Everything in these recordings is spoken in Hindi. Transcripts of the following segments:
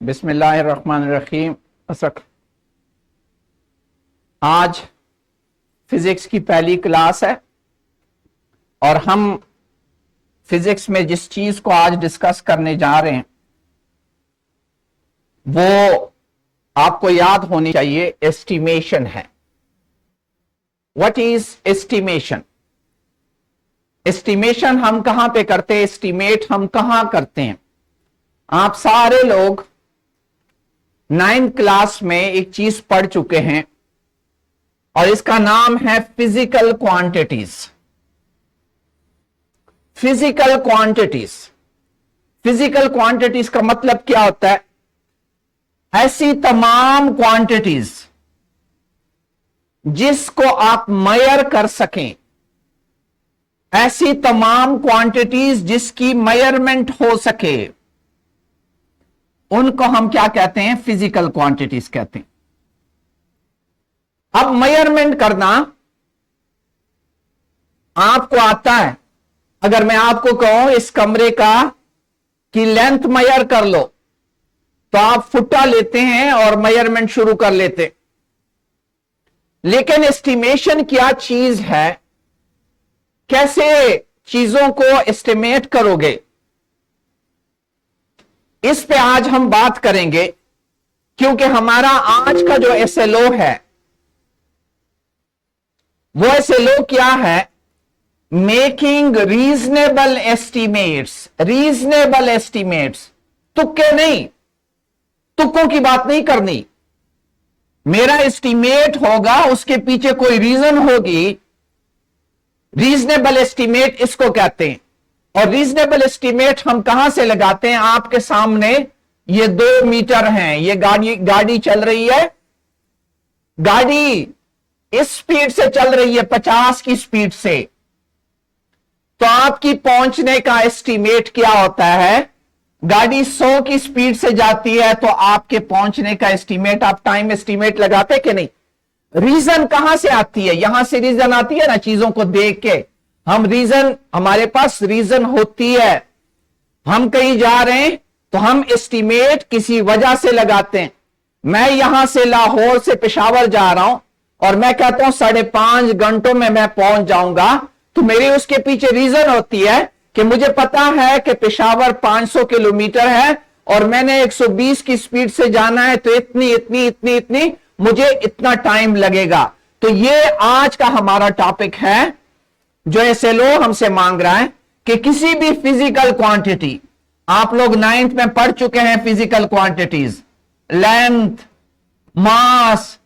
बिस्मिल्लाहिर्रहमानिर्रहीम। आज फिजिक्स की पहली क्लास है और हम फिजिक्स में जिस चीज को आज डिस्कस करने जा रहे हैं वो आपको याद होनी चाहिए। एस्टिमेशन है। What is estimation? एस्टिमेशन हम कहां पे करते हैं? एस्टिमेट हम कहां करते हैं? आप सारे लोग 9th क्लास में एक चीज पढ़ चुके हैं और इसका नाम है physical quantities. Physical quantities. Physical quantities का मतलब क्या होता है? ऐसी तमाम क्वांटिटीज जिसको आप मेजर कर सकें, ऐसी तमाम क्वांटिटीज जिसकी मेजरमेंट हो सके, उनको हम क्या कहते हैं? फिजिकल क्वांटिटीज कहते हैं। अब मेजरमेंट करना आपको आता है। अगर मैं आपको कहूं इस कमरे का की लेंथ मेजर कर लो तो आप फुट्टा लेते हैं और मेजरमेंट शुरू कर लेते। लेकिन एस्टिमेशन क्या चीज है? कैसे चीजों को एस्टिमेट करोगे, इस पे आज हम बात करेंगे। क्योंकि हमारा आज का जो एसएलओ है वो एसएलओ क्या है? Making reasonable estimates. Reasonable estimates, तुक्के नहीं, तुक्कों की बात नहीं करनी। मेरा एस्टिमेट होगा, उसके पीछे कोई रीजन होगी। रीजनेबल एस्टिमेट इसको कहते हैं। और रीजनेबल एस्टिमेट हम कहां से लगाते हैं? आपके सामने ये 2 मीटर हैं, ये गाड़ी चल रही है। गाड़ी इस स्पीड से चल रही है, 50 की स्पीड से। तो आपकी पहुंचने का एस्टिमेट क्या होता है? गाड़ी 100 की स्पीड से जाती है तो आपके पहुंचने का एस्टिमेट, आप टाइम एस्टिमेट लगाते कि नहीं? रीजन कहां से आती है? यहां से रीजन आती है ना, चीजों को देख के हम रीजन, हमारे पास रीजन होती है। हम कहीं जा रहे हैं तो हम एस्टिमेट किसी वजह से लगाते हैं। मैं यहां से लाहौर से पेशावर जा रहा हूं और मैं कहता हूं 5.5 घंटों में मैं पहुंच जाऊंगा, तो मेरी उसके पीछे रीजन होती है कि मुझे पता है कि पेशावर 500 किलोमीटर है और मैंने 120 की स्पीड से जाना है, तो इतनी इतनी इतनी इतनी मुझे इतना टाइम लगेगा। तो ये आज का हमारा टॉपिक है जो एसएलओ हमसे मांग रहा है कि किसी भी फिजिकल क्वांटिटी, आप लोग 9th में पढ़ चुके हैं physical quantities, length, mass,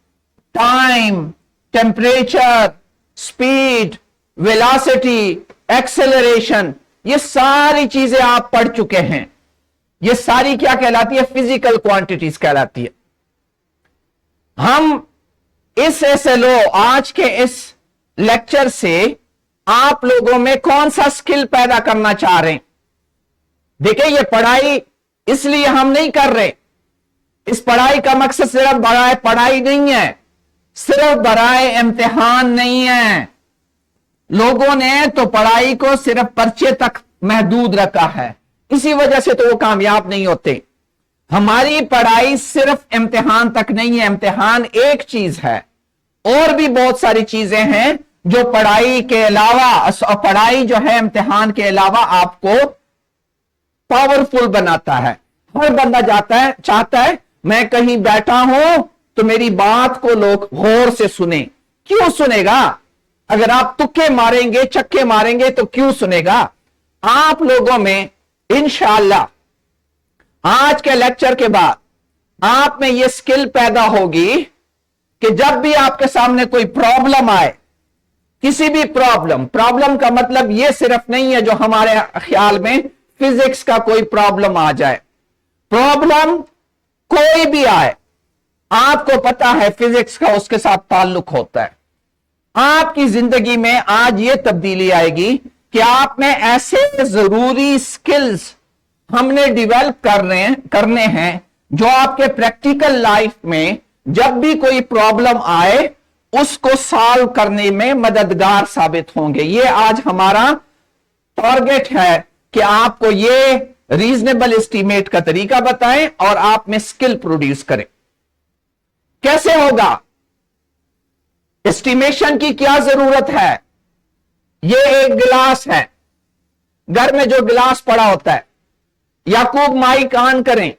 time, temperature, speed, velocity, acceleration, ये सारी चीजें आप पढ़ चुके हैं। ये सारी क्या कहलाती है? फिजिकल क्वांटिटीज कहलाती है। हम इस एसएलओ, आज के इस लेक्चर से आप लोगों में कौन सा स्किल पैदा करना चाह रहे हैं? देखिए, ये पढ़ाई इसलिए हम नहीं कर रहे। इस पढ़ाई का मकसद सिर्फ बराए पढ़ाई नहीं है, सिर्फ बराए इम्तिहान नहीं है। लोगों ने तो पढ़ाई को सिर्फ पर्चे तक महदूद रखा है, इसी वजह से तो वो कामयाब नहीं होते। हमारी पढ़ाई सिर्फ इम्तिहान तक नहीं है। इम्तिहान एक चीज है, और भी बहुत सारी चीजें हैं जो पढ़ाई के अलावा, पढ़ाई जो है इम्तिहान के अलावा आपको पावरफुल बनाता है। हर बंदा चाहता है मैं कहीं बैठा हूं तो मेरी बात को लोग गौर से सुने। क्यों सुनेगा? अगर आप तुक्के मारेंगे, चक्के मारेंगे तो क्यों सुनेगा? आप लोगों में इंशाअल्लाह आज के लेक्चर के बाद आप में यह स्किल पैदा होगी कि जब भी आपके सामने कोई प्रॉब्लम आए, किसी भी प्रॉब्लम का मतलब यह सिर्फ नहीं है जो हमारे ख्याल में फिजिक्स का कोई प्रॉब्लम आ जाए। प्रॉब्लम कोई भी आए, आपको पता है फिजिक्स का उसके साथ ताल्लुक होता है। आपकी जिंदगी में आज यह तब्दीली आएगी कि आप में ऐसे जरूरी स्किल्स हमने डेवलप करने हैं जो आपके प्रैक्टिकल लाइफ में जब भी कोई प्रॉब्लम आए उसको सॉल्व करने में मददगार साबित होंगे। ये आज हमारा टारगेट है कि आपको ये रीजनेबल एस्टीमेट का तरीका बताएं और आप में स्किल प्रोड्यूस करें। कैसे होगा? एस्टिमेशन की क्या जरूरत है? यह एक गिलास है, घर में जो गिलास पड़ा होता है। याकूब माइक ऑन करें,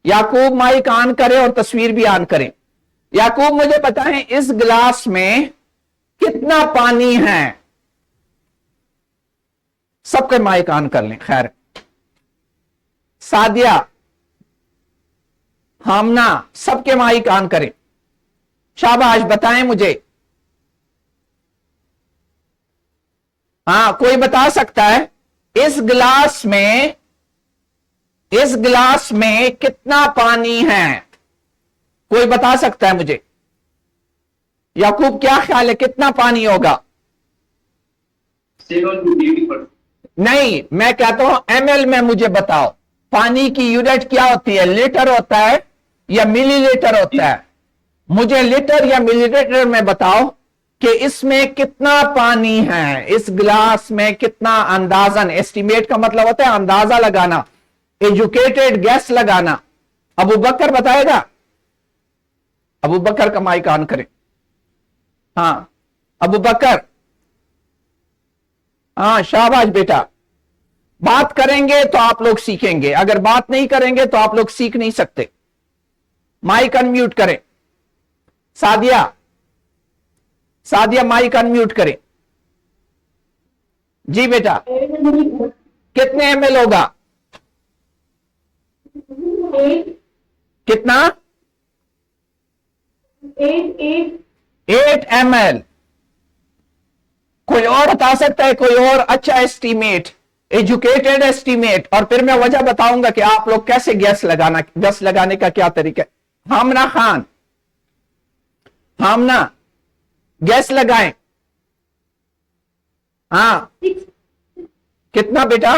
याकूब माइक ऑन करें और तस्वीर भी ऑन करें। याकूब मुझे बताएं इस गिलास में कितना पानी है? सबके माइक ऑन कर लें। खैर, सादिया, हामना, सबके माइक ऑन करें। शाबाश, बताएं मुझे। हां, कोई बता सकता है इस गिलास में कितना पानी है? कोई बता सकता है मुझे? याकूब, क्या ख्याल है कितना पानी होगा? 7 to 80%। नहीं, मैं कहता हूं एमएल में मुझे बताओ। पानी की यूनिट क्या होती है? लीटर होता है या मिलीलीटर होता है? मुझे लीटर या मिलीलीटर में बताओ कि इसमें कितना पानी है, इस गिलास में कितना। अंदाजन, एस्टिमेट का मतलब होता है अंदाजा लगाना, एजुकेटेड गैस लगाना। अबू बकर बताएगा? अबू बकर का माइक ऑन करें। हां, अबू बकर। हां, शाबाश बेटा। बात करेंगे तो आप लोग सीखेंगे, अगर बात नहीं करेंगे तो आप लोग सीख नहीं सकते। माइक अनम्यूट करें। सादिया, सादिया माइक अनम्यूट करें। जी बेटा, कितने एमएल होगा? कितना? 8 एमएल। कोई और बता सकता है? कोई और अच्छा एस्टीमेट, एजुकेटेड एस्टीमेट? और फिर मैं वजह बताऊंगा कि आप लोग कैसे गैस लगाने का क्या तरीका है। हामना खान, हामना, गैस लगाएं। हाँ, कितना बेटा?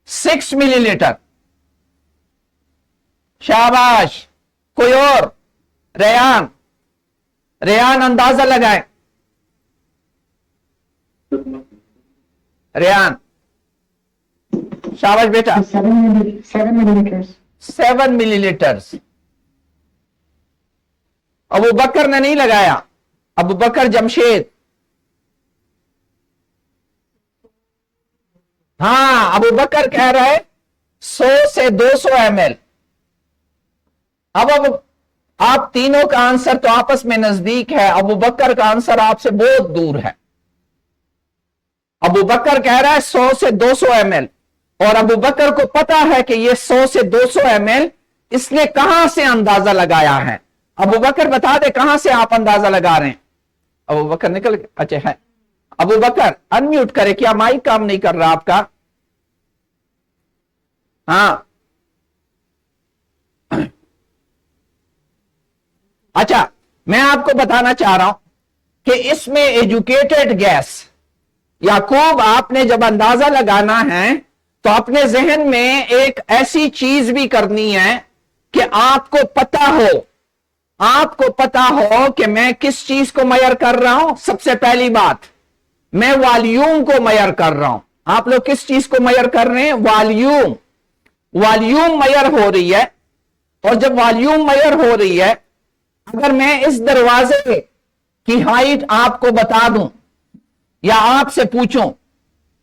6 मिलीलीटर। शाबाश। कोई और? रेयान, रेयान अंदाजा लगाएं। रेयान, शाबाश बेटा। 7 मिलीलीटर्स। 7 मिलीलीटर्स। अबू बकर ने नहीं लगाया। अबू बकर जमशेद। हाँ, अबू बकर कह रहा है 100 से 200 एमएल। अब आप तीनों का आंसर तो आपस में नजदीक है, अबू बकर का आंसर आपसे बहुत दूर है। अबू बकर कह रहा है 100 से 200 एमएल, और अबू बकर को पता है कि ये 100 से 200 एमएल इसने कहां से अंदाजा लगाया है। अबू बकर बता दे कहां से आप अंदाजा लगा रहे हैं। अबू बकर निकल गए? अच्छा है। अबू बकर अनम्यूट करे, क्या माइक काम नहीं कर रहा आपका? हाँ, अच्छा, मैं आपको बताना चाह रहा हूं कि इसमें एजुकेटेड गैस, याकूब आपने जब अंदाजा लगाना है तो अपने जहन में एक ऐसी चीज भी करनी है कि आपको पता हो कि मैं किस चीज को मयर कर रहा हूं। सबसे पहली बात, मैं वॉल्यूम को मयर कर रहा हूं। आप लोग किस चीज को मयर कर रहे हैं? वॉल्यूम। वॉल्यूम मयर हो रही है, और जब वॉल्यूम मयर हो रही है, अगर मैं इस दरवाजे की हाइट आपको बता दूं या आपसे पूछूं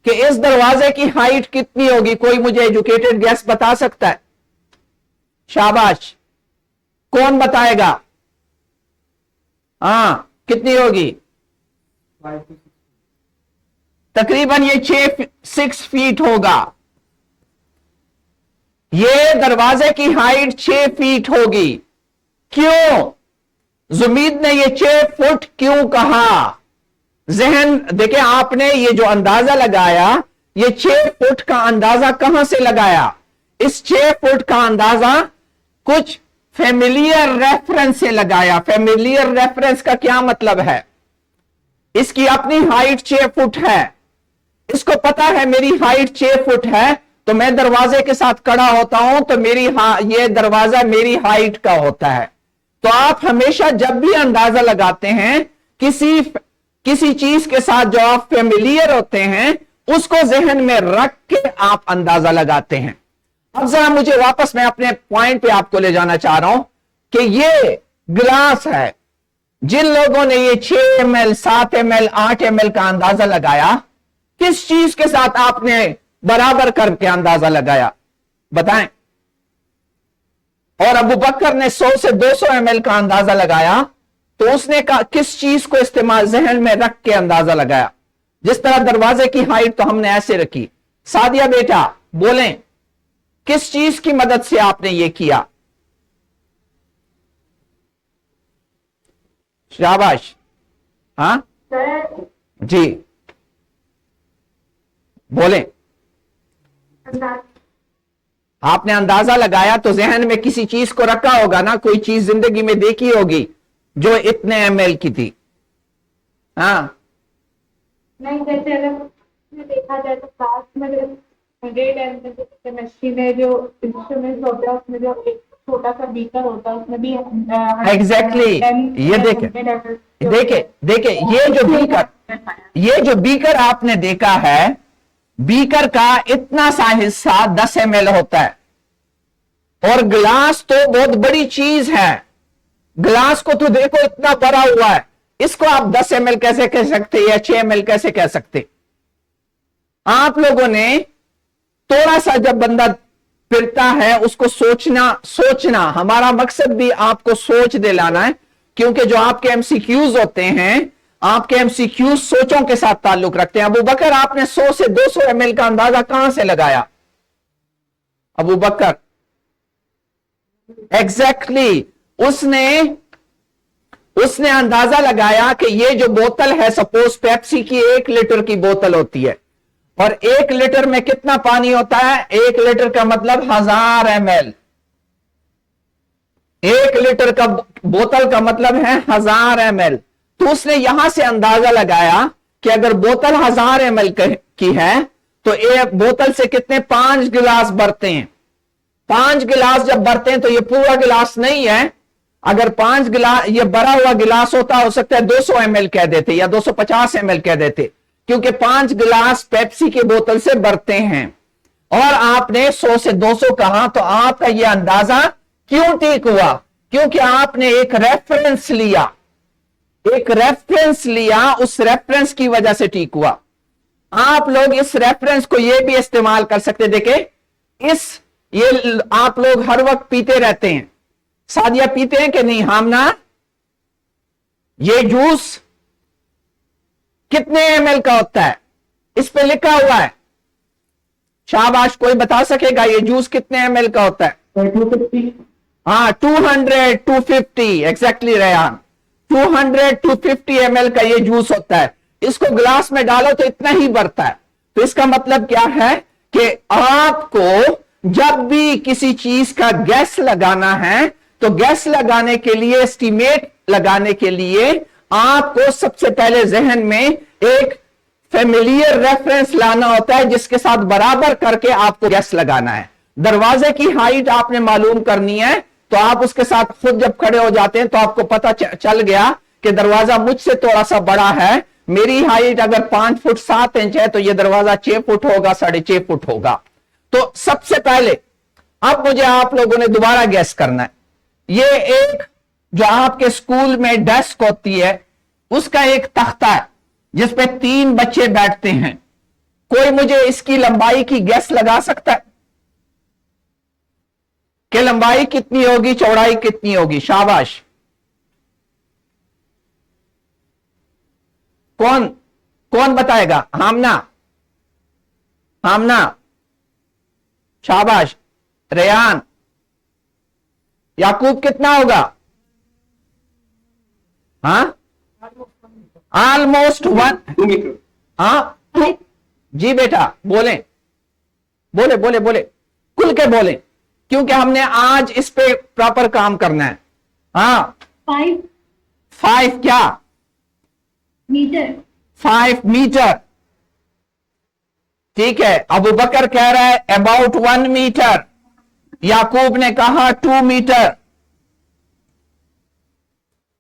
कि इस दरवाजे की हाइट कितनी होगी, कोई मुझे एजुकेटेड गैस बता सकता है? शाबाश, कौन बताएगा? हाँ, कितनी होगी? तकरीबन ये 6 फीट होगा। ये दरवाजे की हाइट 6 फीट होगी। क्यों? जुमीद ने ये 6 फुट क्यों कहा? जहन देखे, आपने ये जो अंदाजा लगाया, ये 6 फुट का अंदाजा कहां से लगाया? इस 6 फुट का अंदाजा कुछ फेमिलियर रेफरेंस से लगाया। फेमिलियर रेफरेंस का क्या मतलब है? इसकी अपनी हाइट 6 फुट है, इसको पता है मेरी हाइट 6 फुट है, तो मैं दरवाजे के साथ खड़ा होता हूं तो ये दरवाजा मेरी हाइट का होता है। तो आप हमेशा जब भी अंदाजा लगाते हैं किसी चीज के साथ जो आप फेमिलियर होते हैं, उसको जहन में रख के आप अंदाजा लगाते हैं। अब जरा मुझे वापस मैं अपने पॉइंट पे आपको ले जाना चाह रहा हूं कि ये गिलास है। जिन लोगों ने ये 6 ml 7 ml 8 ml का अंदाजा लगाया, किस चीज के साथ आपने बराबर करके अंदाजा लगाया बताएं? और अबू बकर ने 100 से 200 ml का अंदाजा लगाया, तो उसने किस चीज को इस्तेमाल जहन में रख के अंदाजा लगाया? जिस तरह दरवाजे की हाइट तो हमने ऐसे रखी। सादिया बेटा बोलें, किस चीज की मदद से आपने ये किया? शाबाश। हाँ जी बोलें। आपने अंदाजा लगाया तो जहन में किसी चीज को रखा होगा ना, कोई चीज जिंदगी में देखी होगी जो इतने ml की थी। हाँ नहीं, जैसे अगर देखा जाए तो क्लास में 100 ml केमिस्ट्री में जो इंस्ट्रूमेंट होता है उसमें जो एक छोटा सा बीकर होता है उसमें भी एग्जैक्टली ये देखे ये जो बीकर आपने देखा है, बीकर का इतना सा हिस्सा 10 ml होता है। और गिलास तो बहुत बड़ी चीज है। गिलास को तो देखो इतना भरा हुआ है, इसको आप 10 ml कैसे कह सकते या 6 ml कैसे कह सकते? आप लोगों ने थोड़ा सा जब बंदा फिरता है उसको सोचना, हमारा मकसद भी आपको सोच दिलाना है, क्योंकि जो आपके एमसीक्यूज होते हैं, आपके एमसीक्यूज सोचों के साथ ताल्लुक रखते हैं। अबू बकर आपने 100 से 200 ml का अंदाजा कहां से लगाया? अबू बकर एग्जैक्टली उसने अंदाजा लगाया कि ये जो बोतल है, सपोज पेप्सी की 1 लीटर की बोतल होती है, और 1 लीटर में कितना पानी होता है? 1 लीटर का मतलब 1000 ml। 1 लीटर का बोतल का मतलब है 1000 ml। तो उसने यहां से अंदाजा लगाया कि अगर बोतल 1000 ml की है तो एक बोतल से कितने 5 गिलास भरते हैं। 5 गिलास जब भरते हैं तो ये पूरा गिलास नहीं है। अगर 5 गिलास ये भरा हुआ गिलास होता, हो सकता है 200 ml कह देते या 250 ml कह देते, क्योंकि 5 गिलास पेप्सी की बोतल से भरते हैं। और आपने 100 से 200 कहा, तो आपका यह अंदाजा क्यों ठीक हुआ? क्योंकि आपने एक रेफरेंस लिया, उस रेफरेंस की वजह से ठीक हुआ। आप लोग इस रेफरेंस को यह भी इस्तेमाल कर सकते। देखे ये आप लोग हर वक्त पीते रहते हैं। सादिया पीते हैं कि नहीं? हमना ये जूस कितने ml का होता है? इस पे लिखा हुआ है। शाबाश, कोई बता सकेगा ये जूस कितने ml का होता है? 250। हाँ 200 250 एग्जैक्टली रेहान, 200 250 ml का ये जूस होता है। इसको गिलास में डालो तो इतना ही भरता है। तो इसका मतलब क्या है कि आपको जब भी किसी चीज का गैस लगाना है, तो गैस लगाने के लिए, एस्टिमेट लगाने के लिए आपको सबसे पहले जहन में एक फेमिलियर रेफरेंस लाना होता है, जिसके साथ बराबर करके आपको गैस लगाना है। दरवाजे की हाइट आपने मालूम करनी है, तो आप उसके साथ खुद जब खड़े हो जाते हैं तो आपको पता चल गया कि दरवाजा मुझसे थोड़ा सा बड़ा है। मेरी हाइट अगर 5 फुट 7 इंच है तो यह दरवाजा 6 फुट होगा, 6.5 फुट होगा। तो सबसे पहले अब मुझे आप लोगों ने दोबारा गैस करना है। ये एक जो आपके स्कूल में डेस्क होती है, उसका एक तख्ता है जिसपे 3 बच्चे बैठते हैं। कोई मुझे इसकी लंबाई की गैस लगा सकता है कि लंबाई कितनी होगी, चौड़ाई कितनी होगी? शाबाश, कौन बताएगा? हामना शाबाश। रेयान, याकूब कितना होगा? हाँ ऑलमोस्ट 1 मीटर। हाँ जी बेटा, बोले खुल के बोले, क्योंकि हमने आज इस पे प्रॉपर काम करना है। हाँ 5 क्या मीटर? 5 मीटर, ठीक है। अबू बकर कह रहा है अबाउट 1 मीटर, याकूब ने कहा 2 मीटर।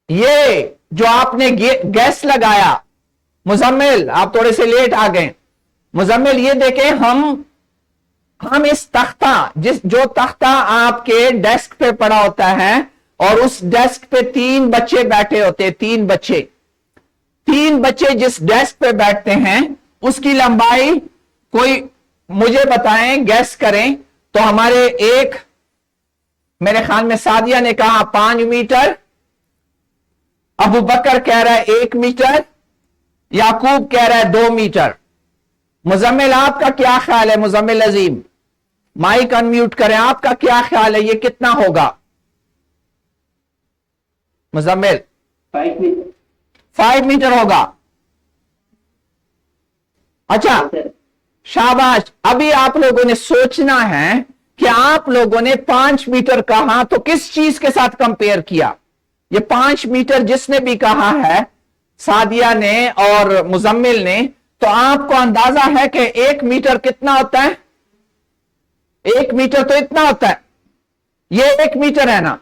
ये जो आपने गैस लगाया, मुजम्मिल आप थोड़े से लेट आ गए, मुजम्मिल ये देखें, हम इस तख्ता, जो तख्ता आपके डेस्क पे पड़ा होता है और उस डेस्क पे 3 बच्चे बैठे होते हैं, 3 बच्चे जिस डेस्क पे बैठते हैं उसकी लंबाई कोई मुझे बताएं, गैस करें। तो हमारे मेरे ख्याल में सादिया ने कहा 5 मीटर, अबू बकर कह रहा है 1 मीटर, याकूब कह रहा है 2 मीटर। मुजम्मिल आपका क्या ख्याल है? मुजम्मिल अजीम माइक अनम्यूट करें, आपका क्या ख्याल है, ये कितना होगा? मुजम्मिल 5 मीटर होगा। अच्छा शाबाश। अभी आप लोगों ने सोचना है कि आप लोगों ने 5 मीटर कहा तो किस चीज के साथ कंपेयर किया? ये 5 मीटर जिसने भी कहा है, सादिया ने और मुजम्मिल ने, तो आपको अंदाजा है कि 1 मीटर कितना होता है? 1 मीटर तो इतना होता है, ये 1 मीटर है ना।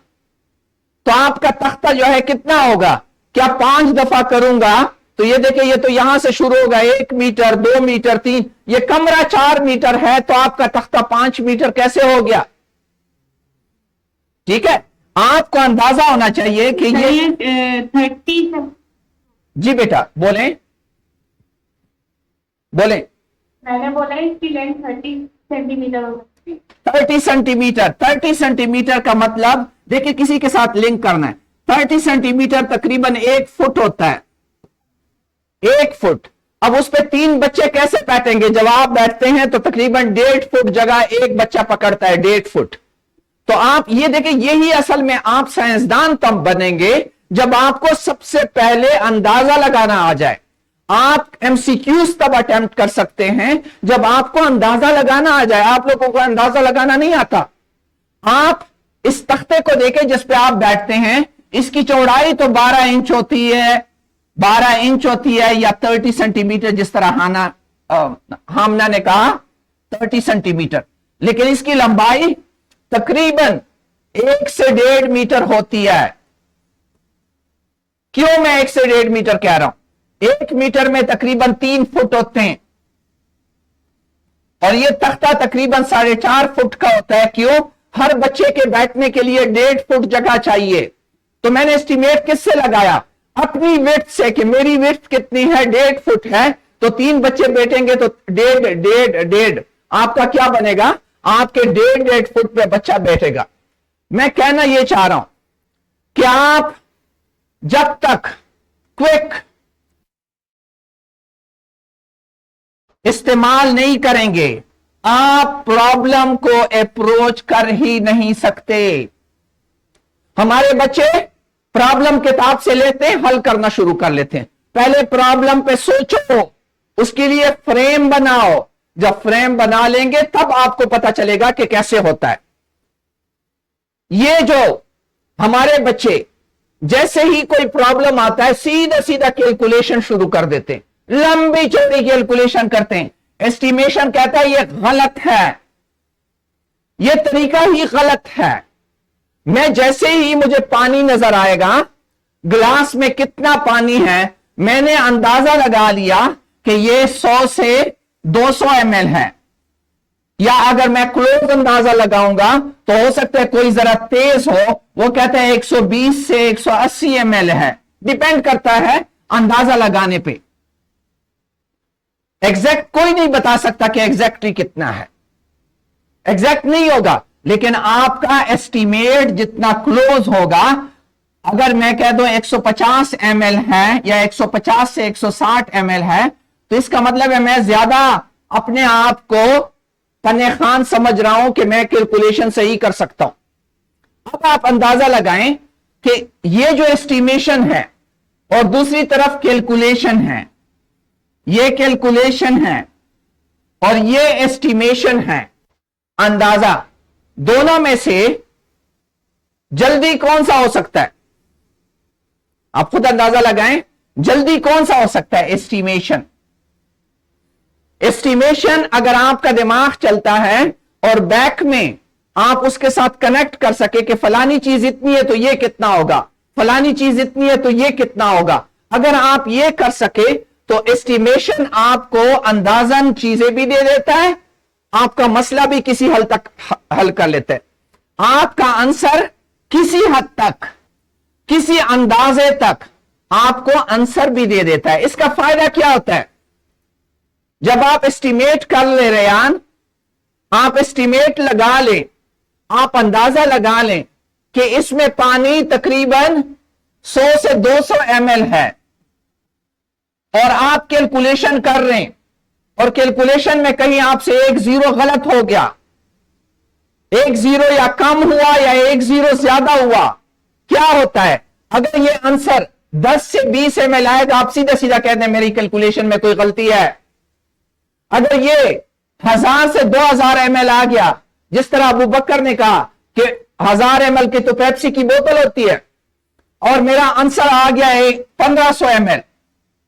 तो आपका तख्ता जो है कितना होगा? क्या 5 दफा करूंगा तो ये देखिए, ये तो यहां से शुरू होगा 1 मीटर, 2 मीटर, 3, ये कमरा 4 मीटर है, तो आपका तख्ता 5 मीटर कैसे हो गया? ठीक है, आपको अंदाजा होना चाहिए कि ये 30। जी बेटा बोलें। मैंने बोला इसकी लेंथ 30 सेंटीमीटर हो सकती है। 30 सेंटीमीटर। 30 सेंटीमीटर का मतलब देखिए, किसी के साथ लिंक करना है। 30 सेंटीमीटर तकरीबन 1 फुट होता है, 1 फुट। अब उस पे 3 बच्चे कैसे बैठेंगे? जब आप बैठते हैं तो तकरीबन 1.5 फुट जगह एक बच्चा पकड़ता है, 1.5 फुट। तो आप ये देखिए, यही असल में आप साइंसदान तब बनेंगे जब आपको सबसे पहले अंदाजा लगाना आ जाए। आप एमसीक्यूज तब अटेम्प्ट कर सकते हैं जब आपको अंदाजा लगाना आ जाए। आप लोगों को अंदाजा लगाना नहीं आता। आप इस तख्ते को देखें जिस पे आप बैठते हैं, इसकी चौड़ाई तो 12 इंच होती है, 12 इंच होती है, या 30 सेंटीमीटर, जिस तरह हामना ने कहा 30 सेंटीमीटर। लेकिन इसकी लंबाई तकरीबन 1 से 1.5 मीटर होती है। क्यों मैं 1 से 1.5 मीटर कह रहा हूं? 1 मीटर में तकरीबन 3 फुट होते हैं और यह तख्ता तकरीबन 4.5 फुट का होता है। क्यों? हर बच्चे के बैठने के लिए 1.5 फुट जगह चाहिए। तो मैंने एस्टिमेट किससे लगाया? अपनी विड्थ से, कि मेरी विड्थ कितनी है? 1.5 फुट है, तो 3 बच्चे बैठेंगे तो 1.5 आपका क्या बनेगा? आपके 1.5 फुट पे बच्चा बैठेगा। मैं कहना यह चाह रहा हूं कि आप जब तक क्विक इस्तेमाल नहीं करेंगे, आप प्रॉब्लम को अप्रोच कर ही नहीं सकते। हमारे बच्चे प्रॉब्लम किताब से लेते हैं, हल करना शुरू कर लेते हैं। पहले प्रॉब्लम पे सोचो, उसके लिए फ्रेम बनाओ। जब फ्रेम बना लेंगे तब आपको पता चलेगा कि कैसे होता है। ये जो हमारे बच्चे जैसे ही कोई प्रॉब्लम आता है सीधा सीधा कैलकुलेशन शुरू कर देते हैं, लंबी चौड़ी कैलकुलेशन करते हैं। एस्टिमेशन कहता है ये गलत है, ये तरीका ही गलत है। मैं जैसे ही मुझे पानी नजर आएगा, गिलास में कितना पानी है, मैंने अंदाजा लगा लिया कि ये 100 से 200 ml है, या अगर मैं क्लोज अंदाजा लगाऊंगा तो हो सकता है कोई जरा तेज हो, वो कहता है 120 से 180 ml है। डिपेंड करता है अंदाजा लगाने पे। एग्जैक्ट कोई नहीं बता सकता कि एग्जैक्टली कितना है, एग्जैक्ट नहीं होगा, लेकिन आपका एस्टीमेट जितना क्लोज होगा, अगर मैं कह दूं 150 ml है या 150 से 160 ml है, तो इसका मतलब है मैं ज्यादा अपने आप को पन्ने खान समझ रहा हूं कि मैं कैलकुलेशन सही कर सकता हूं। अब आप अंदाजा लगाएं कि ये जो एस्टिमेशन है और दूसरी तरफ कैलकुलेशन है, ये कैलकुलेशन है और ये एस्टिमेशन है, अंदाजा, दोनों में से जल्दी कौन सा हो सकता है? आप खुद अंदाजा लगाएं, जल्दी कौन सा हो सकता है? एस्टिमेशन। एस्टिमेशन अगर आपका दिमाग चलता है और बैक में आप उसके साथ कनेक्ट कर सके कि फलानी चीज इतनी है तो ये कितना होगा, फलानी चीज इतनी है तो ये कितना होगा, अगर आप ये कर सके तो एस्टिमेशन आपको अंदाजन चीजें भी दे देता है, आपका मसला भी किसी हद तक हल कर लेता है, आपका आंसर किसी हद तक, किसी अंदाजे तक आपको आंसर भी दे देता है। इसका फायदा क्या होता है? जब आप एस्टिमेट कर ले रेयान, आप एस्टिमेट लगा लें, आप अंदाजा लगा लें कि इसमें पानी तकरीबन 100 से 200 ml है, और आप कैलकुलेशन कर रहे हैं, और कैलकुलेशन में कहीं आपसे एक जीरो गलत हो गया, एक जीरो या कम हुआ या एक जीरो ज्यादा हुआ, क्या होता है? अगर ये आंसर 10 से 20 ml आए तो आप सीधा सीधा कहते हैं मेरी कैलकुलेशन में कोई गलती है। अगर ये 1000 से 2000 ml आ गया, जिस तरह अबू बकर ने कहा कि 1000 ml की तो पेप्सी की बोतल होती है, और मेरा आंसर आ गया है 1500 ml,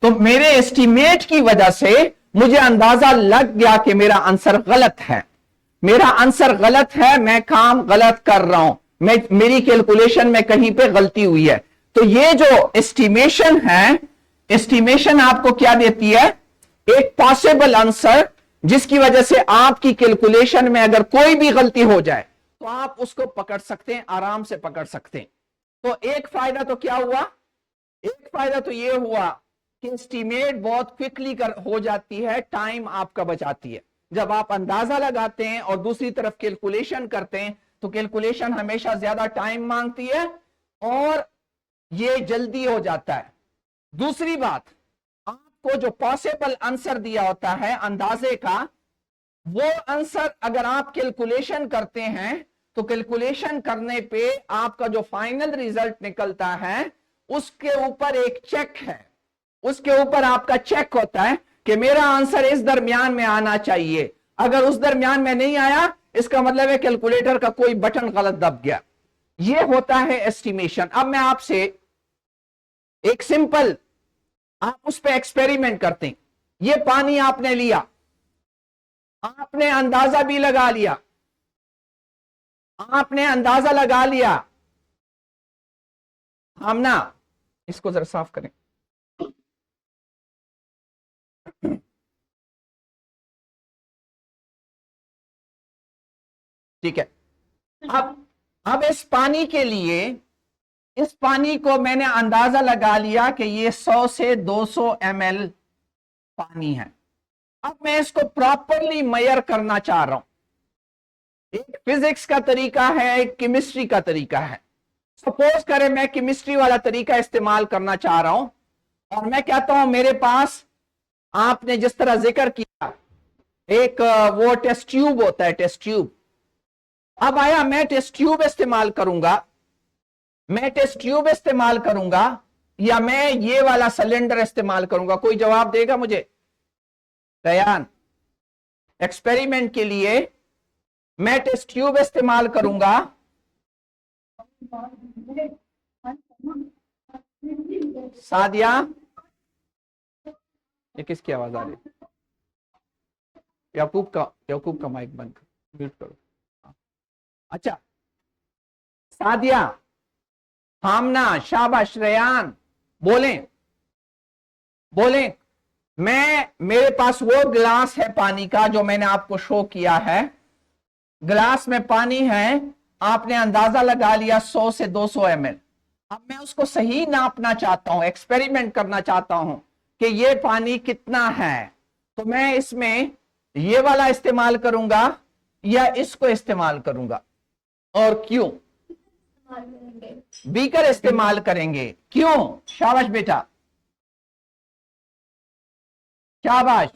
तो मेरे एस्टीमेट की वजह से मुझे अंदाजा लग गया कि मेरा आंसर गलत है, मेरा आंसर गलत है, मैं काम गलत कर रहा हूं, मेरी कैलकुलेशन में कहीं पे गलती हुई है। तो ये जो एस्टिमेशन है, एस्टिमेशन आपको क्या देती है? एक पॉसिबल आंसर, जिसकी वजह से आपकी कैलकुलेशन में अगर कोई भी गलती हो जाए तो आप उसको पकड़ सकते हैं, आराम से पकड़ सकते हैं। तो एक फायदा तो क्या हुआ? एक फायदा तो यह हुआ कि एस्टिमेट बहुत क्विकली हो जाती है, टाइम आपका बचाती है। जब आप अंदाजा लगाते हैं और दूसरी तरफ कैलकुलेशन करते हैं तो कैलकुलेशन हमेशा ज्यादा टाइम मांगती है और ये जल्दी हो जाता है। दूसरी बात, आपको जो पॉसिबल आंसर दिया होता है अंदाजे का, वो आंसर अगर आप कैलकुलेशन करते हैं तो कैलकुलेशन करने पे आपका जो फाइनल रिजल्ट निकलता है उसके ऊपर एक चेक है, उसके ऊपर आपका चेक होता है कि मेरा आंसर इस दरमियान में आना चाहिए। अगर उस दरमियान में नहीं आया, इसका मतलब है कैलकुलेटर का कोई बटन गलत दब गया। यह होता है एस्टिमेशन। अब मैं आपसे एक सिंपल, आप उस पर एक्सपेरिमेंट करते हैं। यह पानी आपने लिया, आपने अंदाजा भी लगा लिया, आपने अंदाजा लगा लिया। हम ना इसको जरा साफ करें। ठीक है। अब इस पानी के लिए, इस पानी को मैंने अंदाजा लगा लिया कि ये 100 से 200 ml पानी है। अब मैं इसको प्रॉपरली मेजर करना चाह रहा हूं। एक फिजिक्स का तरीका है, एक केमिस्ट्री का तरीका है। सपोज करें मैं केमिस्ट्री वाला तरीका इस्तेमाल करना चाह रहा हूं और मैं कहता हूं मेरे पास, आपने जिस तरह जिक्र किया, एक वो टेस्ट ट्यूब होता है, टेस्ट ट्यूब। अब आया मैं टेस्ट ट्यूब इस्तेमाल करूंगा, मैं टेस्ट ट्यूब इस्तेमाल करूंगा या मैं ये वाला सिलेंडर इस्तेमाल करूंगा? कोई जवाब देगा मुझे? रयान, एक्सपेरिमेंट के लिए मैं टेस्ट ट्यूब इस्तेमाल करूंगा, सादिया ये किसकी आवाज आ रही है? याकूब का माइक बंद करो, म्यूट करो। अच्छा सादिया, हामना, शाबाश, रेयान, बोलें बोलें। मेरे पास वो गिलास है पानी का जो मैंने आपको शो किया है, गिलास में पानी है, आपने अंदाजा लगा लिया 100 से 200 ml। अब मैं उसको सही नापना चाहता हूं, एक्सपेरिमेंट करना चाहता हूं कि ये पानी कितना है, तो मैं इसमें ये वाला इस्तेमाल करूंगा या इसको इस्तेमाल करूंगा? और क्यों? बीकर इस्तेमाल करेंगे। क्यों? शाबाश बेटा, शाबाश,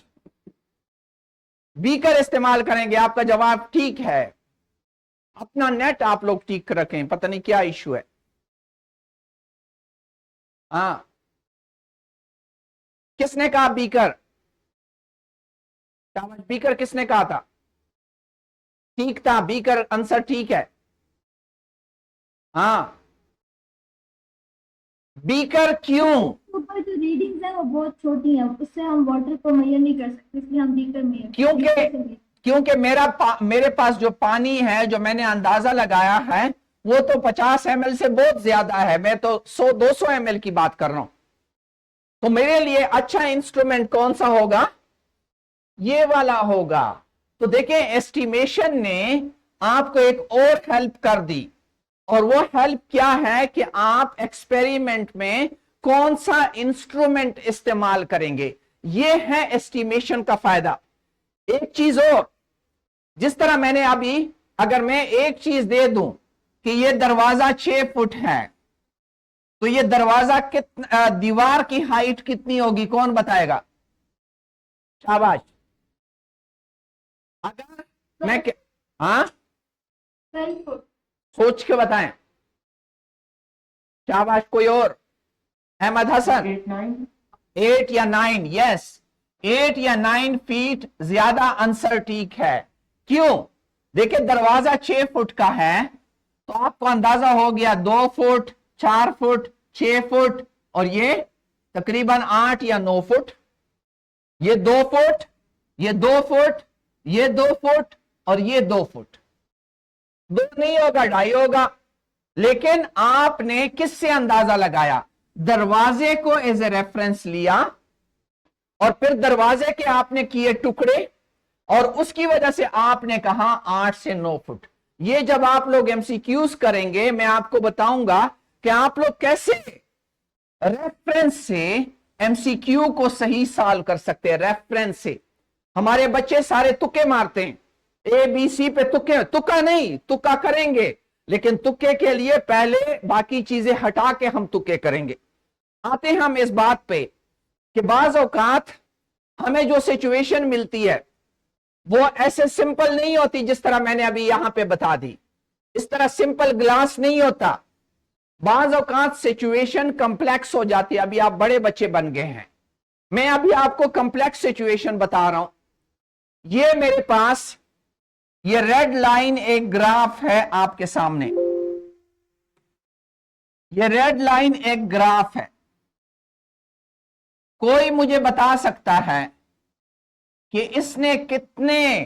बीकर इस्तेमाल करेंगे। आपका जवाब ठीक है। अपना नेट आप लोग ठीक रखें, पता नहीं क्या इशू है। हाँ, किसने कहा बीकर? शाबाश, बीकर किसने कहा था? ठीक था, बीकर आंसर ठीक है। हाँ, बीकर क्यों? ऊपर जो रीडिंग्स है वो बहुत छोटी है, उससे हम वाटर को मेजर नहीं कर सकते, इसलिए हम बीकर में। क्योंकि मेरे पास जो पानी है, जो मैंने अंदाजा लगाया है, वो तो 50 ml से बहुत ज्यादा है। मैं तो 100-200 ml की बात कर रहा हूं। तो मेरे लिए अच्छा इंस्ट्रूमेंट कौन सा होगा? ये वाला होगा। तो देखें, एस्टिमेशन ने आपको एक और हेल्प कर दी, और वो हेल्प क्या है कि आप एक्सपेरिमेंट में कौन सा इंस्ट्रूमेंट इस्तेमाल करेंगे। ये है एस्टिमेशन का फायदा। एक चीज और, जिस तरह मैंने अभी, अगर मैं एक चीज दे दूं कि ये दरवाजा 6 फुट है, तो ये दरवाजा दीवार की हाइट कितनी होगी, कौन बताएगा? शाबाश। अगर मैं हाँ 12 फुट। सोच के बताएं। शाबाश। कोई और? अहमद हसन? 8 या 9। यस, 8 या 9 फीट ज्यादा आंसर ठीक है। क्यों? देखिए, दरवाजा 6 फुट का है, तो आपको अंदाजा हो गया 2 फुट, 4 फुट, 6 फुट, और ये तकरीबन 8 या 9 फुट। ये 2 फुट, ये 2 फुट, ये 2 फुट, और ये 2 फुट। 2 नहीं होगा, 2.5 होगा। लेकिन आपने किससे अंदाजा लगाया? दरवाजे को एज ए रेफरेंस लिया, और फिर दरवाजे के आपने किए टुकड़े, और उसकी वजह से आपने कहा 8 से 9 फुट। ये जब आप लोग एमसीक्यूज करेंगे, मैं आपको बताऊंगा कि आप लोग कैसे रेफरेंस से एमसीक्यू को सही सॉल्व कर सकते हैं। रेफरेंस से हमारे बच्चे सारे तुक्के मारते हैं, ए बी सी पे तुक्के, तुक्का नहीं, तुक्का करेंगे, लेकिन तुक्के के लिए पहले बाकी चीजें हटा के हम तुक्के करेंगे। आते हैं हम इस बात पे कि बाज औकात हमें जो सिचुएशन मिलती है वो ऐसे सिंपल नहीं होती जिस तरह मैंने अभी यहां पे बता दी। इस तरह सिंपल ग्लास नहीं होता। बाज औकात सिचुएशन कॉम्प्लेक्स हो जाती है। अभी आप बड़े बच्चे बन गए हैं, मैं अभी आपको कॉम्प्लेक्स सिचुएशन बता रहा हूं। ये मेरे पास ये रेड लाइन एक ग्राफ है आपके सामने। ये रेड लाइन एक ग्राफ है। कोई मुझे बता सकता है कि इसने कितने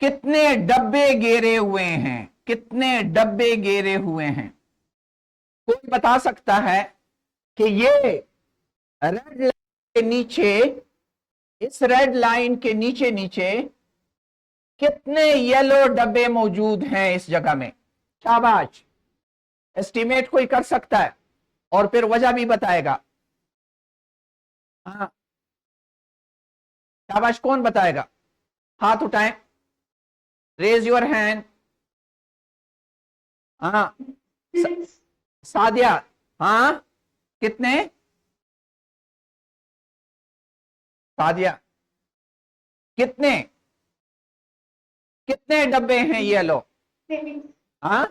कितने डब्बे घेरे हुए हैं? कितने डब्बे घेरे हुए हैं? कोई बता सकता है कि ये रेड लाइन के नीचे, इस रेड लाइन के नीचे नीचे कितने येलो डब्बे मौजूद हैं इस जगह में? शाबाश। एस्टिमेट कोई कर सकता है और फिर वजह भी बताएगा। हाँ, शाबाश। कौन बताएगा? हाथ उठाएं, रेज योर हैंड। हाँ, सादिया। हाँ, कितने? सादिया, कितने कितने डब्बे हैं येलो? हाँ,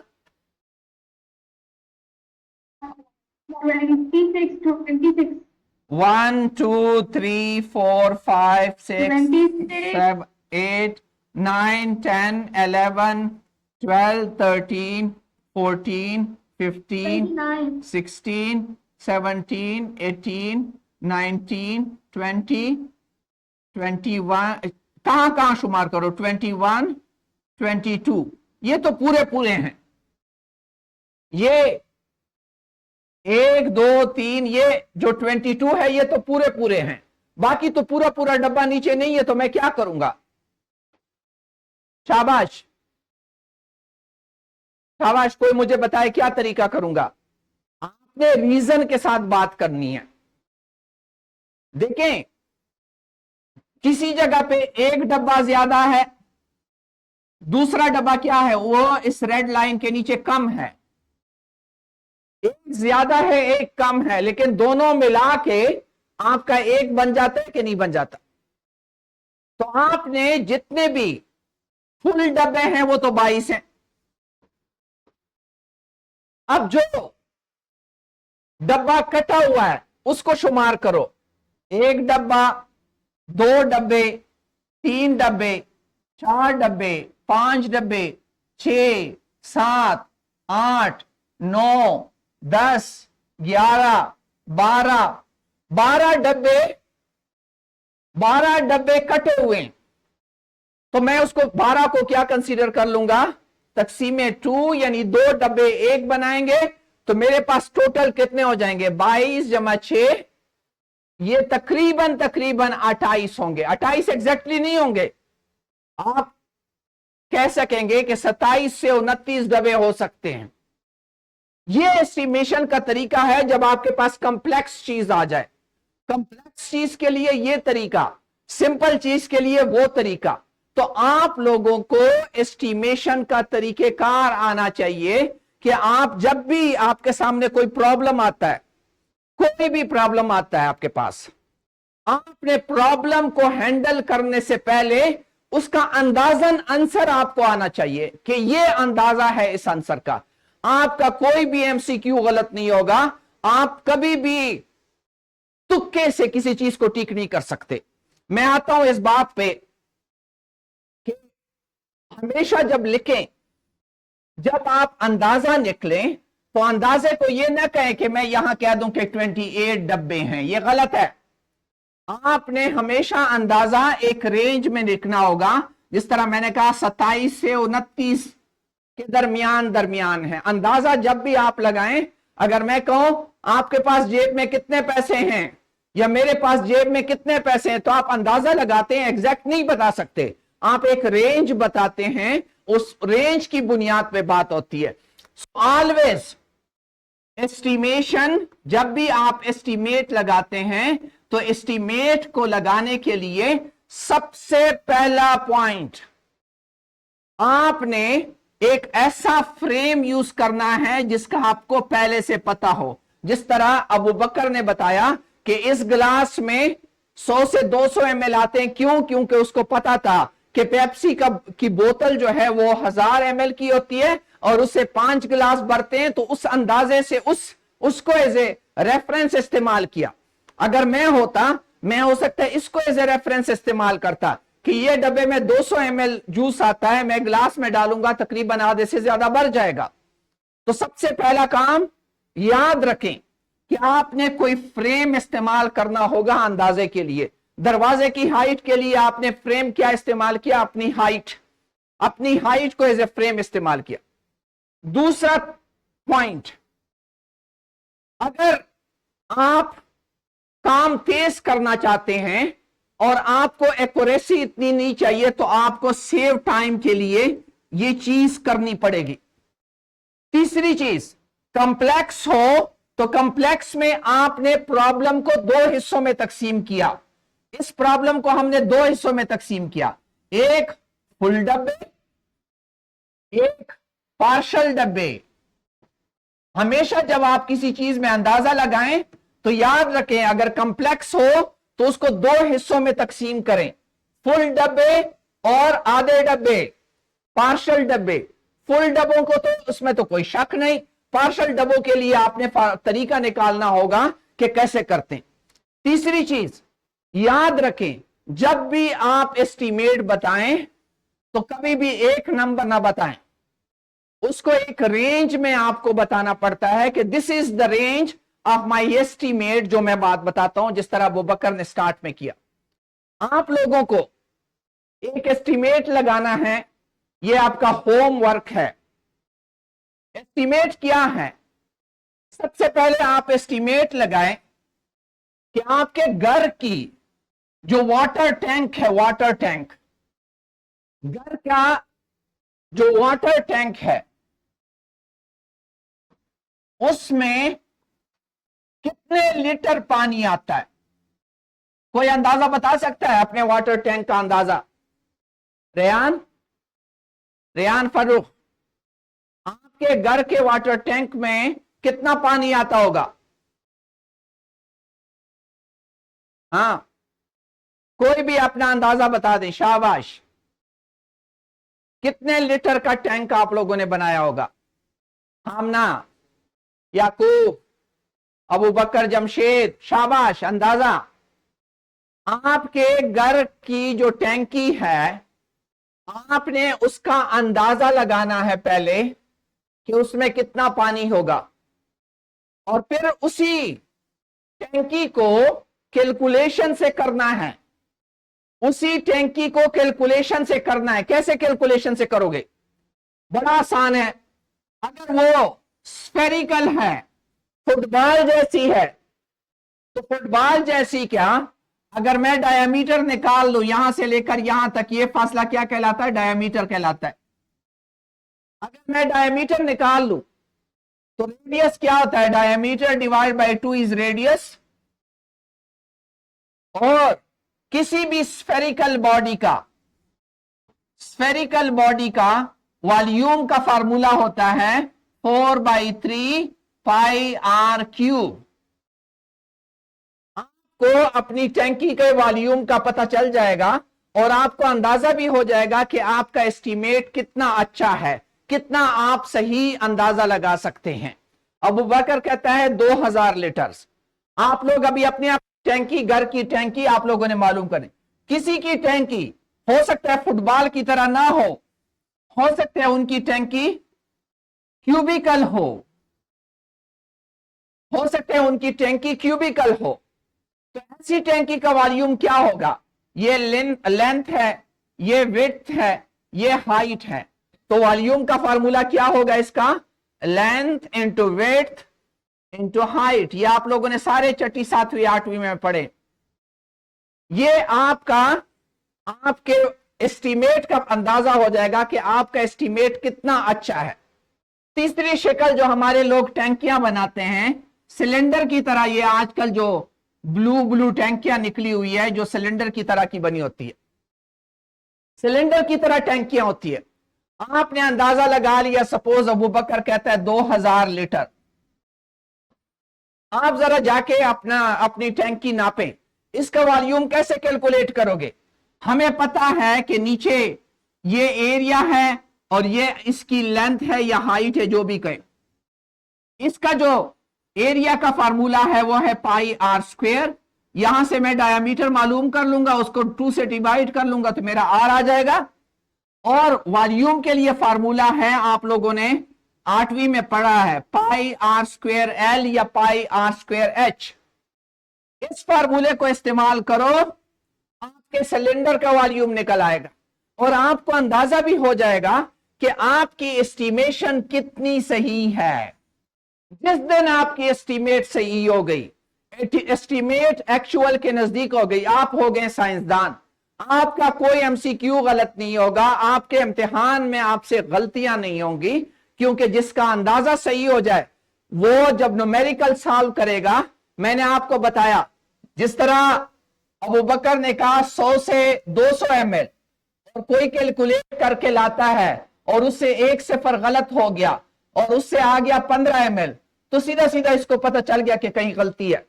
26। 1 2 3 4 5 6 7 8 9 10 11 12 13 14 15 16 17 18 19 20 21। कहां शुमार करो? 21 22। ये तो पूरे पूरे हैं। ये 1 2 3, ये जो 22 है ये तो पूरे पूरे हैं। बाकी तो पूरा पूरा डब्बा नीचे नहीं है, तो मैं क्या करूंगा? शाबाश शाबाश। कोई मुझे बताए क्या तरीका करूंगा? आपने रीजन के साथ बात करनी है। देखें, किसी जगह पे एक डब्बा ज्यादा है, दूसरा डब्बा क्या है? वो इस रेड लाइन के नीचे कम है। एक ज्यादा है, एक कम है, लेकिन दोनों मिला के आपका एक बन जाता है कि नहीं बन जाता? तो आपने जितने भी फुल डब्बे हैं वो तो 22 हैं। अब जो डब्बा कटा हुआ है उसको शुमार करो। 1 डब्बा, 2 डब्बे, 3 डब्बे, 4 डब्बे, 5 डब्बे, 6 7 8 9 10 11 12 12 डब्बे कटे हुए हैं। तो मैं उसको 12 को क्या कंसीडर कर लूंगा? तकसीमे 2, यानी 2 डब्बे 1 बनाएंगे, तो मेरे पास टोटल कितने हो जाएंगे? 22 जमा 6 ये तकरीबन तकरीबन 28 होंगे, 28 एग्जैक्टली नहीं होंगे, आप कह सकेंगे कि 27 से 29 डब्बे हो सकते हैं। ये एस्टिमेशन का तरीका है जब आपके पास कंप्लेक्स चीज आ जाए। कंप्लेक्स चीज के लिए ये तरीका, सिंपल चीज के लिए वो तरीका। तो आप लोगों को एस्टिमेशन का तरीकेकार आना चाहिए कि आप जब भी आपके सामने कोई प्रॉब्लम आता है, कोई भी प्रॉब्लम आता है आपके पास, आपने प्रॉब्लम को हैंडल करने से पहले उसका अंदाजन आंसर आपको आना चाहिए कि यह अंदाजा है इस आंसर का। आपका कोई भी एमसीक्यू गलत नहीं होगा, आप कभी भी तुक्के से किसी चीज को ठीक नहीं कर सकते। मैं आता हूं इस बात पे कि हमेशा जब लिखें, जब आप अंदाजा निकलें तो अंदाजे को यह ना कहें कि मैं यहां कह दूं कि 28 डब्बे हैं, यह गलत है। आपने हमेशा अंदाजा एक रेंज में लिखना होगा। जिस तरह मैंने कहा 27 से 29 के दरमियान है। अंदाजा जब भी आप लगाएं, अगर मैं कहूं आपके पास जेब में कितने पैसे हैं या मेरे पास जेब में कितने पैसे हैं, तो आप अंदाजा लगाते हैं, एग्जैक्ट नहीं बता सकते, आप एक रेंज बताते हैं, उस रेंज की बुनियाद पे बात होती है। ऑलवेज एस्टिमेशन, जब भी आप एस्टिमेट लगाते हैं तो एस्टिमेट को लगाने के लिए सबसे पहला पॉइंट, आपने एक ऐसा फ्रेम यूज करना है जिसका आपको पहले से पता हो। जिस तरह अबू बकर ने बताया कि इस गिलास में 100 से 200 ml आते हैं, क्यों? क्योंकि उसको पता था कि पेप्सी की बोतल जो है वो 1000 ml की होती है और उससे 5 गिलास भरते हैं, तो उस अंदाजे से उसको एज ए रेफरेंस इस्तेमाल किया। अगर मैं होता, मैं हो सकता है इसको एज ए रेफरेंस इस्तेमाल करता कि ये डब्बे में 200 ml जूस आता है, मैं गिलास में डालूंगा तकरीबन आधे से ज्यादा भर जाएगा। तो सबसे पहला काम याद रखें कि आपने कोई फ्रेम इस्तेमाल करना होगा अंदाजे के लिए। दरवाजे की हाइट के लिए आपने फ्रेम क्या इस्तेमाल किया? अपनी हाइट को एज ए फ्रेम इस्तेमाल किया। दूसरा पॉइंट, अगर आप काम तेज करना चाहते हैं और आपको एक्यूरेसी इतनी नहीं चाहिए, तो आपको सेव टाइम के लिए यह चीज करनी पड़ेगी। तीसरी चीज, कॉम्प्लेक्स हो तो कॉम्प्लेक्स में आपने प्रॉब्लम को 2 हिस्सों में तकसीम किया। इस प्रॉब्लम को हमने 2 हिस्सों में तकसीम किया, एक फुल डब्बे, एक पार्शल डब्बे। हमेशा जब आप किसी चीज में अंदाजा लगाएं तो याद रखें, अगर कॉम्प्लेक्स हो तो उसको 2 हिस्सों में तकसीम करें, फुल डब्बे और आधे डब्बे, पार्शल डब्बे। फुल डब्बों को तो उसमें तो कोई शक नहीं, पार्शल डब्बों के लिए आपने तरीका निकालना होगा कि कैसे करते हैं। तीसरी चीज याद रखें, जब भी आप एस्टीमेट बताएं तो कभी भी एक नंबर ना बताएं, उसको एक रेंज में आपको बताना पड़ता है कि this is the range of my estimate, जो मैं बात बताता हूं, जिस तरह अबू बकर ने स्टार्ट में किया। आप लोगों को एक एस्टीमेट लगाना है, यह आपका होमवर्क है। एस्टीमेट क्या है? सबसे पहले आप एस्टीमेट लगाएं कि आपके घर की जो वाटर टैंक है, वाटर टैंक, घर का जो वाटर टैंक है, उसमें कितने लीटर पानी आता है? कोई अंदाजा बता सकता है अपने वाटर टैंक का अंदाजा? रेयान फारूक, आपके घर के वाटर टैंक में कितना पानी आता होगा? हाँ, कोई भी अपना अंदाजा बता दे, शाबाश। कितने लीटर का टैंक आप लोगों ने बनाया होगा? आमना, याकूब, अबू बकर, जमशेद, शाबाश, अंदाजा। आपके घर की जो टैंकी है, आपने उसका अंदाजा लगाना है पहले कि उसमें कितना पानी होगा, और फिर उसी टैंकी को कैलकुलेशन से करना है। उसी टैंकी को कैलकुलेशन से करना है। कैसे कैलकुलेशन से करोगे? बड़ा आसान है। अगर वो स्फेरिकल है, फुटबॉल जैसी है, तो फुटबॉल जैसी क्या, अगर मैं डायमीटर निकाल लूं यहां से लेकर यहां तक, ये फासला क्या कहलाता है? डायमीटर कहलाता है। अगर मैं डायमीटर निकाल लूं तो रेडियस क्या होता है? Diameter divide by 2 is radius. और किसी भी स्फेरिकल बॉडी का वॉल्यूम का फार्मूला होता है 4/3 पाई आर क्यूब। आपको अपनी टैंकी के वॉल्यूम का पता चल जाएगा और आपको अंदाजा भी हो जाएगा कि आपका एस्टीमेट कितना अच्छा है, कितना आप सही अंदाजा लगा सकते हैं। अबू बकर कहता है 2000 लीटर्स। आप लोग अभी अपने टैंकी, घर की टैंकी आप लोगों ने मालूम करें। किसी की टैंकी हो सकता है फुटबॉल की तरह ना हो सकता है उनकी टैंकी क्यूबिकल हो सकता है उनकी टैंकी क्यूबिकल हो। तो ऐसी टैंकी का वॉल्यूम क्या होगा? ये लेंथ है, ये विड्थ है, ये हाइट है। तो वॉल्यूम का फार्मूला क्या होगा इसका? Length into width into height. ये आप लोगों ने सारे छठी, 7वीं, 8वीं में पढ़े। ये आपके एस्टीमेट का अंदाजा हो जाएगा कि आपका एस्टीमेट कितना अच्छा है। तीसरी शक्ल जो हमारे लोग टैंकियां बनाते हैं सिलेंडर की तरह, ये आजकल जो ब्लू टैंकियां निकली हुई है जो सिलेंडर की तरह की बनी होती है, सिलेंडर की तरह टैंकियां होती है। आपने अंदाजा लगा लिया, सपोज अबू बकर कहता है 2000 लीटर। आप जरा जाके अपनी टैंकी नापें। इसका वॉल्यूम कैसे कैलकुलेट करोगे? हमें पता है कि नीचे ये एरिया है और ये इसकी लेंथ है या हाइट है, जो भी कहें। इसका जो एरिया का फार्मूला है वो है पाई आर स्क्वायर। यहां से मैं डायमीटर मालूम कर लूंगा, उसको 2 से डिवाइड कर लूंगा तो मेरा आर आ जाएगा। और वॉल्यूम के लिए फार्मूला है, आप लोगों ने 8वीं में पढ़ा है, पाई आर स्क्वायर एल या पाई आर स्क्वायर एच। इस फार्मूले को इस्तेमाल करो, आपके सिलेंडर का वॉल्यूम निकल आएगा और आपको अंदाजा भी हो जाएगा कि आपकी एस्टीमेशन कितनी सही है। जिस दिन आपकी एस्टीमेट सही हो गई, एस्टीमेट एक्चुअल के नजदीक हो गई, आप हो गए साइंसदान। आपका कोई एमसीक्यू गलत नहीं होगा, आपके इम्तिहान में आपसे गलतियां नहीं होंगी, क्योंकि जिसका अंदाजा सही हो जाए वो जब न्यूमेरिकल सॉल्व करेगा, मैंने आपको बताया जिस तरह अबू बकर ने कहा 100 से 200 ml और कोई कैलकुलेट करके लाता है और उससे एक सिफर गलत हो गया और उससे आ गया 15 ml, तो सीधा सीधा इसको पता चल गया कि कहीं गलती है,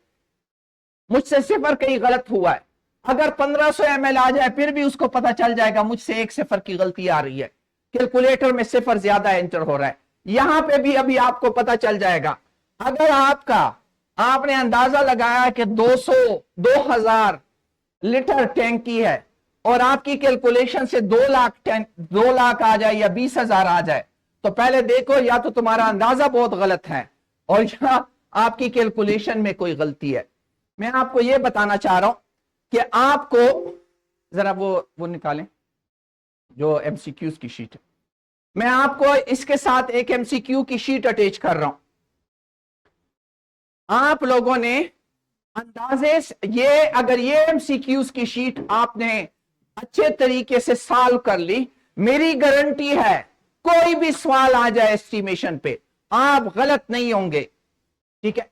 मुझसे सिफर कहीं गलत हुआ है। अगर 1500 ml आ जाए फिर भी उसको पता चल जाएगा मुझसे एक सिफर की गलती आ रही है, कैलकुलेटर में सिफर ज्यादा एंटर हो रहा है। यहां पे भी अभी आपको पता चल जाएगा। अगर आपने अंदाजा लगाया कि 2000 लीटर टैंकी है और आपकी कैलकुलेशन से 2 लाख आ जाए या 20,000 आ जाए, तो पहले देखो या तो तुम्हारा अंदाजा बहुत गलत है और या आपकी कैलकुलेशन में कोई गलती है। मैं आपको यह बताना चाह रहा हूं कि आपको जरा वो निकालें जो एमसीक्यूज की शीट है। मैं आपको इसके साथ एक एमसीक्यू की शीट अटैच कर रहा हूं। आप लोगों ने अंदाजे अगर ये एमसीक्यूज की शीट आपने अच्छे तरीके से सॉल्व कर ली, मेरी गारंटी है कोई भी सवाल आ जाए एस्टिमेशन पे आप गलत नहीं होंगे। ठीक है,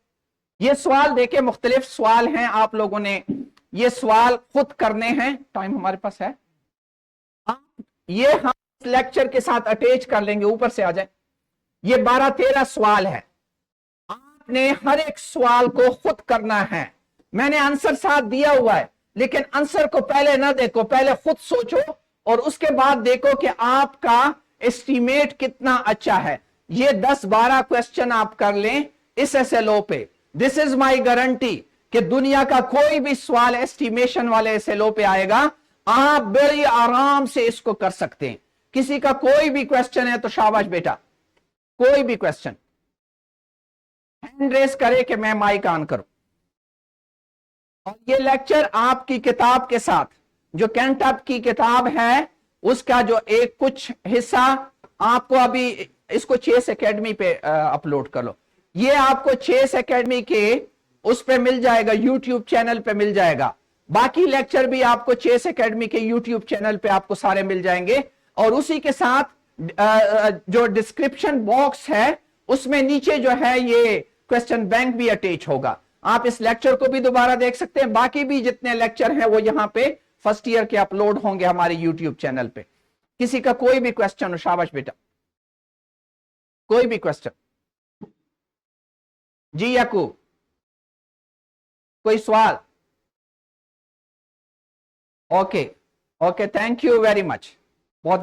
ये सवाल देखे मुख्तलिफ सवाल हैं, आप लोगों ने ये सवाल खुद करने हैं। टाइम हमारे पास है, ये हम लेक्चर के साथ अटैच कर लेंगे, ऊपर से आ जाए। ये 12-13 सवाल है, आपने हर एक सवाल को खुद करना है। मैंने आंसर साथ दिया हुआ है, लेकिन आंसर को पहले ना देखो, पहले खुद सोचो और उसके बाद देखो कि आपका एस्टीमेट कितना अच्छा है। ये 10-12 क्वेश्चन आप कर लें इस एसएलओ पे, दिस इज माय गारंटी कि दुनिया का कोई भी सवाल एस्टिमेशन वाले एसएलओ पे आएगा, आप बड़े आराम से इसको कर सकते हैं। किसी का कोई भी क्वेश्चन है तो शाबाश बेटा, कोई भी क्वेश्चन हैंड रेस करे कि मैं माइक ऑन करूं। और ये लेक्चर आपकी किताब के साथ, जो कैंटअप की किताब है उसका जो एक कुछ हिस्सा आपको अभी इसको चेस एकेडमी पे अपलोड कर लो। ये आपको चेस एकेडमी के उस पे मिल जाएगा, यूट्यूब चैनल पे मिल जाएगा। बाकी लेक्चर भी आपको चेस एकेडमी के यूट्यूब चैनल पे आपको सारे मिल जाएंगे। और उसी के साथ जो डिस्क्रिप्शन बॉक्स है उसमें नीचे जो है ये क्वेश्चन बैंक भी अटैच होगा। आप इस लेक्चर को भी दोबारा देख सकते हैं। बाकी भी जितने लेक्चर हैं वो यहां पे फर्स्ट ईयर के अपलोड होंगे हमारे यूट्यूब चैनल पे। किसी का कोई भी क्वेश्चन हो, शाबाश बेटा, कोई भी क्वेश्चन। जी याकूब, कोई सवाल? Okay okay, thank you very much, बहुत